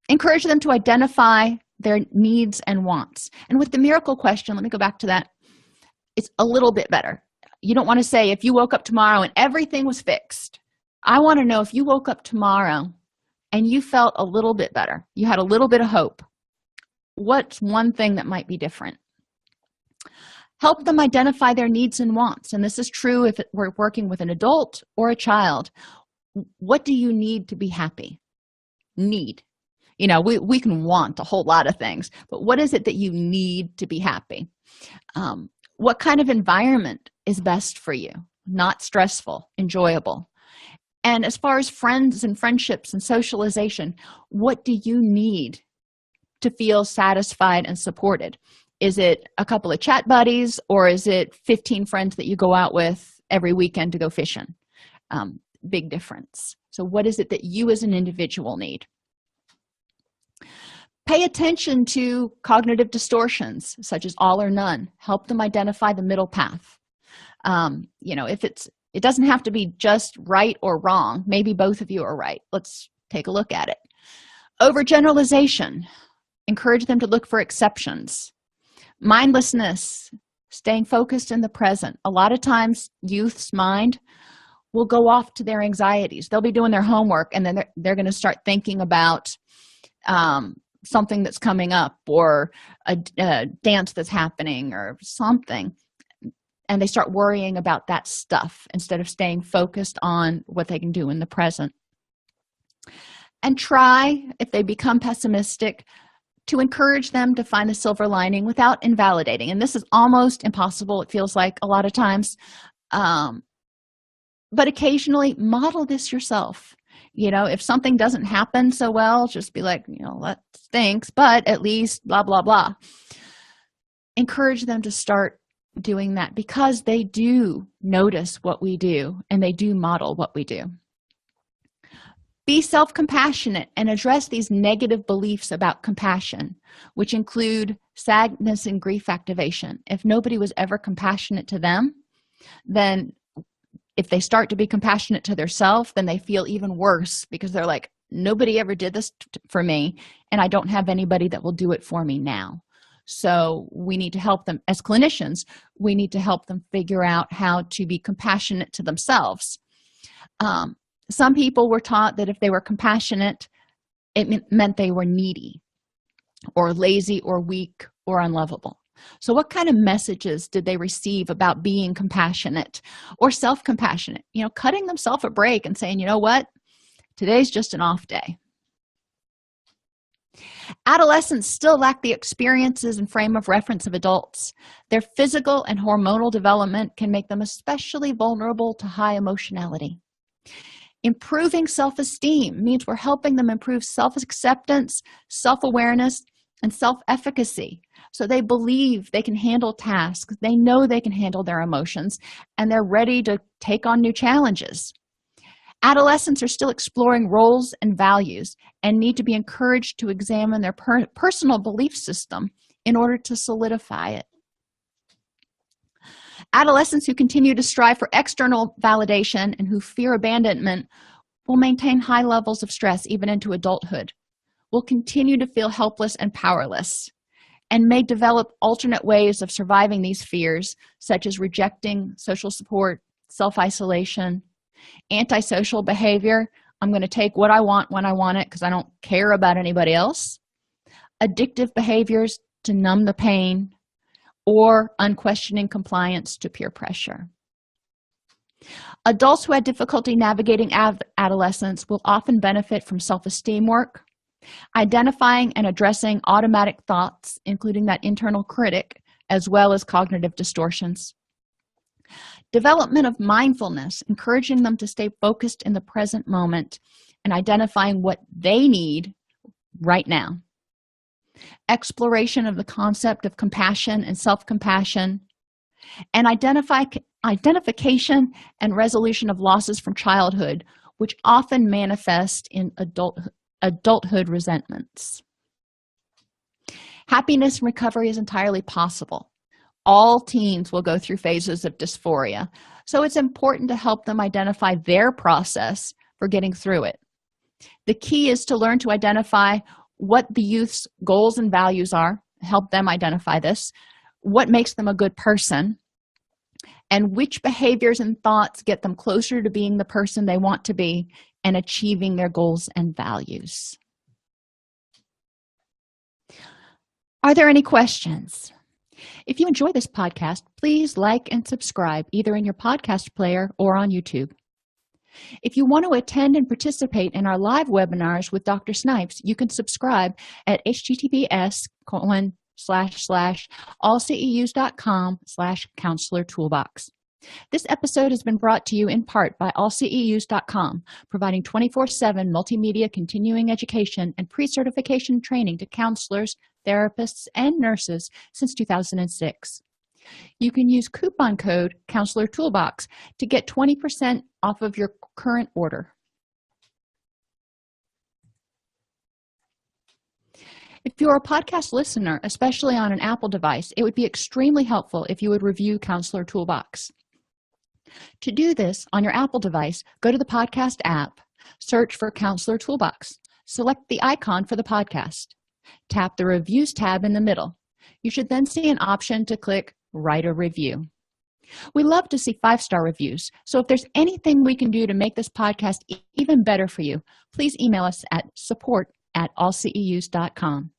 Encourage them to identify their needs and wants. And with the miracle question, let me go back to that. It's a little bit better. You don't want to say, if you woke up tomorrow and everything was fixed. I want to know, if you woke up tomorrow and you felt a little bit better, you had a little bit of hope, what's one thing that might be different? Help them identify their needs and wants. And this is true if we're working with an adult or a child. What do you need to be happy? Need. You know, we can want a whole lot of things, but what is it that you need to be happy? What kind of environment is best for you? Not stressful, enjoyable. And as far as friends and friendships and socialization, what do you need to feel satisfied and supported? Is it a couple of chat buddies, or is it 15 friends that you go out with every weekend to go fishing? Big difference. So what is it that you as an individual need? Pay attention to cognitive distortions, such as all or none. Help them identify the middle path. If it doesn't have to be just right or wrong. Maybe both of you are right. Let's take a look at it. Overgeneralization. Encourage them to look for exceptions. Mindlessness. Staying focused in the present. A lot of times, youth's mind will go off to their anxieties. They'll be doing their homework, and then they're going to start thinking about something that's coming up, or a dance that's happening, or something, and they start worrying about that stuff instead of staying focused on what they can do in the present. And try, if they become pessimistic, to encourage them to find the silver lining without invalidating. And this is almost impossible, it feels like a lot of times, but occasionally model this yourself. If something doesn't happen so well, just be like, that stinks, but at least blah, blah, blah. Encourage them to start doing that, because they do notice what we do and they do model what we do. Be self-compassionate and address these negative beliefs about compassion, which include sadness and grief activation. If nobody was ever compassionate to them, then if they start to be compassionate to themselves, then they feel even worse, because they're like, nobody ever did this for me, and I don't have anybody that will do it for me now. So we need to help them. As clinicians, we need to help them figure out how to be compassionate to themselves. Some people were taught that if they were compassionate, it meant they were needy or lazy or weak or unlovable. So what kind of messages did they receive about being compassionate or self-compassionate? Cutting themselves a break and saying, you know what, today's just an off day. Adolescents still lack the experiences and frame of reference of adults. Their physical and hormonal development can make them especially vulnerable to high emotionality. Improving self-esteem means we're helping them improve self-acceptance, self-awareness, and self-efficacy. So they believe they can handle tasks, they know they can handle their emotions, and they're ready to take on new challenges. Adolescents are still exploring roles and values and need to be encouraged to examine their personal belief system in order to solidify it. Adolescents who continue to strive for external validation and who fear abandonment will maintain high levels of stress even into adulthood, will continue to feel helpless and powerless, and may develop alternate ways of surviving these fears, such as rejecting social support, self-isolation, antisocial behavior. I'm going to take what I want when I want it because I don't care about anybody else. Addictive behaviors to numb the pain, or unquestioning compliance to peer pressure. Adults who had difficulty navigating adolescence will often benefit from self-esteem work, identifying and addressing automatic thoughts, including that internal critic, as well as cognitive distortions. Development of mindfulness, encouraging them to stay focused in the present moment and identifying what they need right now. Exploration of the concept of compassion and self-compassion, and identification and resolution of losses from childhood, which often manifest in adulthood resentments. Happiness and recovery is entirely possible. All teens will go through phases of dysphoria, so it's important to help them identify their process for getting through it. The key is to learn to identify what the youth's goals and values are, help them identify this, what makes them a good person, and which behaviors and thoughts get them closer to being the person they want to be and achieving their goals and values. Are there any questions? If you enjoy this podcast, please like and subscribe either in your podcast player or on YouTube. If you want to attend and participate in our live webinars with Dr. Snipes, you can subscribe at https://allceus.com/counselor toolbox. This episode has been brought to you in part by allceus.com, providing 24/7 multimedia continuing education and pre-certification training to counselors, therapists, and nurses since 2006. You can use coupon code Counselor Toolbox to get 20% off of your current order. If you're a podcast listener, especially on an Apple device, it would be extremely helpful if you would review Counselor Toolbox. To do this on your Apple device, go to the podcast app, search for Counselor Toolbox, select the icon for the podcast, tap the Reviews tab in the middle. You should then see an option to click Write a Review. We love to see 5-star reviews, so if there's anything we can do to make this podcast even better for you, please email us at support@allceus.com.